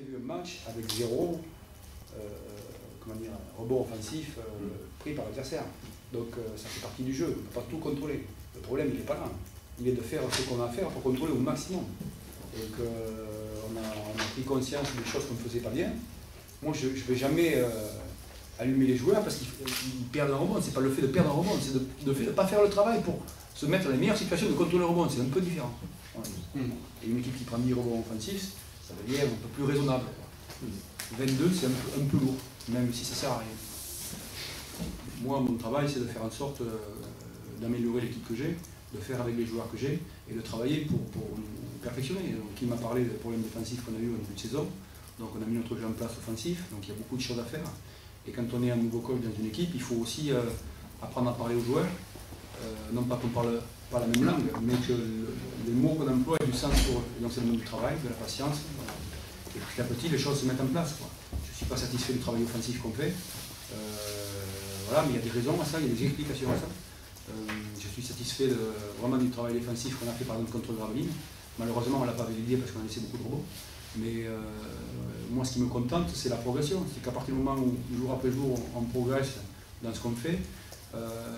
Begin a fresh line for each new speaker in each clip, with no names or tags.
vu un match avec zéro rebond offensif pris par l'adversaire. Donc ça fait partie du jeu, on ne peut pas tout contrôler. Le problème, il n'est pas là. Il est de faire ce qu'on a à faire pour contrôler au maximum. Donc on a pris conscience des choses qu'on ne faisait pas bien. Moi, je ne vais jamais allumer les joueurs parce qu'ils perdent un rebond. Ce n'est pas le fait de perdre un rebond, c'est le fait de ne pas faire le travail pour se mettre dans les meilleures situations de contrôler le rebond. C'est un peu différent. Voilà. Et une équipe qui prend 10 rebonds offensifs, ça devient un peu plus raisonnable. 22, c'est un peu lourd, même si ça ne sert à rien. Moi, mon travail, c'est de faire en sorte d'améliorer l'équipe que j'ai, de faire avec les joueurs que j'ai et de travailler pour nous perfectionner. Donc, il m'a parlé des problèmes défensifs qu'on a eu au début de saison. Donc on a mis notre jeu en place offensif, donc il y a beaucoup de choses à faire. Et quand on est un nouveau coach dans une équipe, il faut aussi apprendre à parler aux joueurs, non pas qu'on parle pas la même langue, mais que les mots qu'on emploie aient du sens pour eux. Donc c'est le monde du travail, de la patience. Voilà. Et petit à petit, les choses se mettent en place, quoi. Je ne suis pas satisfait du travail offensif qu'on fait. Voilà, mais il y a des raisons à ça, il y a des explications à ça. Je suis satisfait vraiment du travail défensif qu'on a fait par exemple contre Gravelines. Malheureusement, on ne l'a pas validé parce qu'on a laissé beaucoup de robots. Mais moi, ce qui me contente, c'est la progression. C'est qu'à partir du moment où, jour après jour, on progresse dans ce qu'on fait,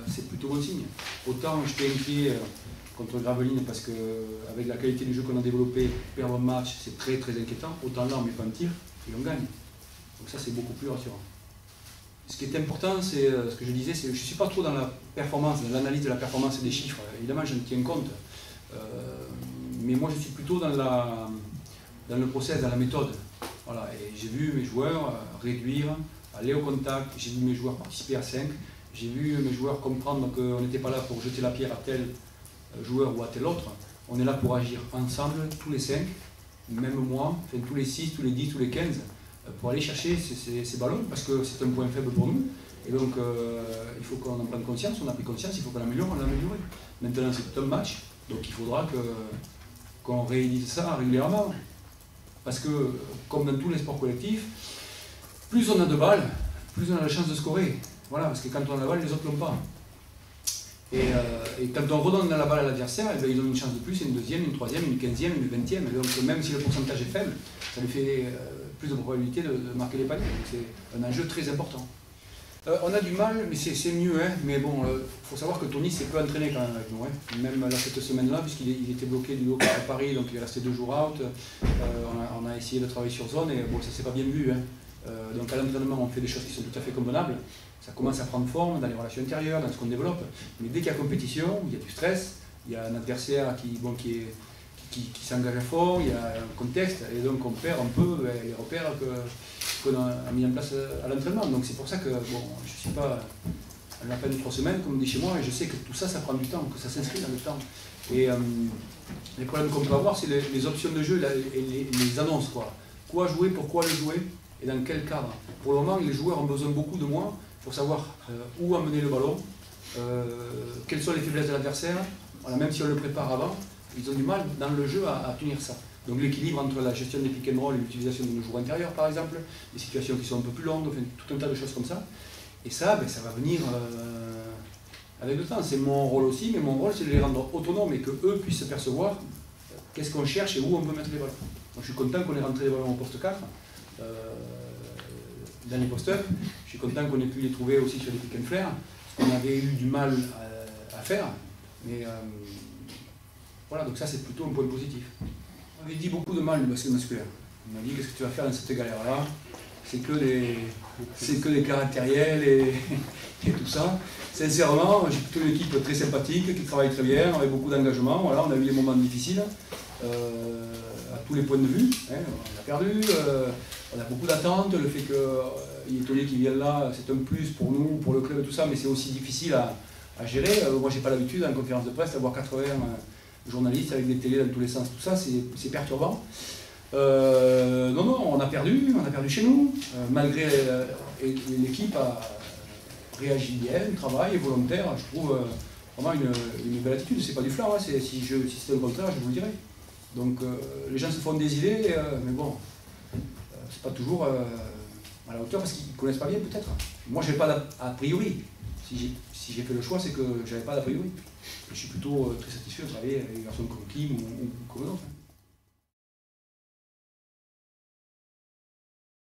c'est plutôt bon signe. Autant j'étais inquiet contre Gravelines parce qu'avec la qualité du jeu qu'on a développé, perdre un match, c'est très très inquiétant. Autant là, on ne met pas un tir et on gagne. Donc ça, c'est beaucoup plus rassurant. Ce qui est important, c'est ce que je disais, c'est que je ne suis pas trop dans la performance, dans l'analyse de la performance et des chiffres. Évidemment, j'en tiens compte. Mais moi, je suis plutôt dans le process, dans la méthode. Voilà. Et j'ai vu mes joueurs réduire, aller au contact, j'ai vu mes joueurs participer à 5, j'ai vu mes joueurs comprendre qu'on n'était pas là pour jeter la pierre à tel joueur ou à tel autre. On est là pour agir ensemble, tous les 5, même moi, enfin, tous les 6, tous les 10, tous les 15, pour aller chercher ces ballons, parce que c'est un point faible pour nous. Et donc, il faut qu'on en prenne conscience, on a pris conscience, il faut qu'on l'améliore, on l'a amélioré. Maintenant, c'est un match, donc il faudra qu'on réalise ça régulièrement. Parce que, comme dans tous les sports collectifs, plus on a de balles, plus on a la chance de scorer. Voilà, parce que quand on a la balle, les autres ne l'ont pas. Et quand on redonne la balle à l'adversaire, eh bien, ils ont une chance de plus, une deuxième, une troisième, une 15e, une 20e. Et donc, même si le pourcentage est faible, ça lui fait plus de probabilité de marquer les paniers. Donc, c'est un enjeu très important. On a du mal, mais c'est mieux, hein. Mais bon, faut savoir que Tony s'est peu entraîné quand même avec nous, hein. Même là, cette semaine-là, puisqu'il était bloqué du haut à Paris, donc il est resté 2 jours out. On a essayé de travailler sur zone et bon, ça s'est pas bien vu, hein. Donc à l'entraînement, on fait des choses qui sont tout à fait convenables. Ça commence à prendre forme dans les relations intérieures, dans ce qu'on développe. Mais dès qu'il y a compétition, il y a du stress, il y a un adversaire qui s'engage à fond, il y a un contexte, et donc on perd un peu les repères qu'on a mis en place à l'entraînement. Donc c'est pour ça que bon, je ne suis pas à la peine de 3 semaines, comme on dit chez moi, et je sais que tout ça, ça prend du temps, que ça s'inscrit dans le temps. Et les problèmes qu'on peut avoir, c'est les options de jeu et les annonces. Quoi jouer, pourquoi le jouer, et dans quel cadre. Pour le moment, les joueurs ont besoin beaucoup de moi pour savoir où amener le ballon, quelles sont les faiblesses de l'adversaire. Voilà, même si on le prépare avant, ils ont du mal dans le jeu à tenir ça. Donc l'équilibre entre la gestion des pick and roll et l'utilisation de nos joueurs intérieurs, par exemple, des situations qui sont un peu plus longues, enfin, tout un tas de choses comme ça. Et ça, ben, ça va venir avec le temps. C'est mon rôle aussi, mais mon rôle, c'est de les rendre autonomes et qu'eux puissent percevoir qu'est-ce qu'on cherche et où on peut mettre les ballons. Donc, je suis content qu'on ait rentré les ballons au poste 4, dans les postes up. Je suis content qu'on ait pu les trouver aussi sur les pick and flare, ce qu'on avait eu du mal à faire. Mais voilà, donc ça, c'est plutôt un point positif. On avait dit beaucoup de mal du basket masculin. On m'a dit, qu'est-ce que tu vas faire dans cette galère-là? C'est que des caractériels et tout ça. Sincèrement, j'ai plutôt une équipe très sympathique, qui travaille très bien, avec beaucoup d'engagement. Voilà, on a eu des moments difficiles, à tous les points de vue. Hein, on a perdu, on a beaucoup d'attentes. Le fait qu'il y ait Tony qui vienne là, c'est un plus pour nous, pour le club et tout ça, mais c'est aussi difficile à gérer. Moi, j'ai pas l'habitude, en conférence de presse, d'avoir 80 journalistes avec des télés dans tous les sens, tout ça, c'est perturbant. Non, on a perdu chez nous, malgré l'équipe a réagi bien, travail, volontaire, je trouve vraiment une belle attitude, c'est pas du flanc, hein, si c'était le contraire, je vous le dirais. Donc les gens se font des idées, mais bon, c'est pas toujours à la hauteur parce qu'ils ne connaissent pas bien peut-être. Moi je n'ai pas d'a priori, si j'ai fait le choix c'est que je n'avais pas d'a priori. Je suis plutôt très satisfait de travailler avec des garçons comme Kim ou comme d'autres.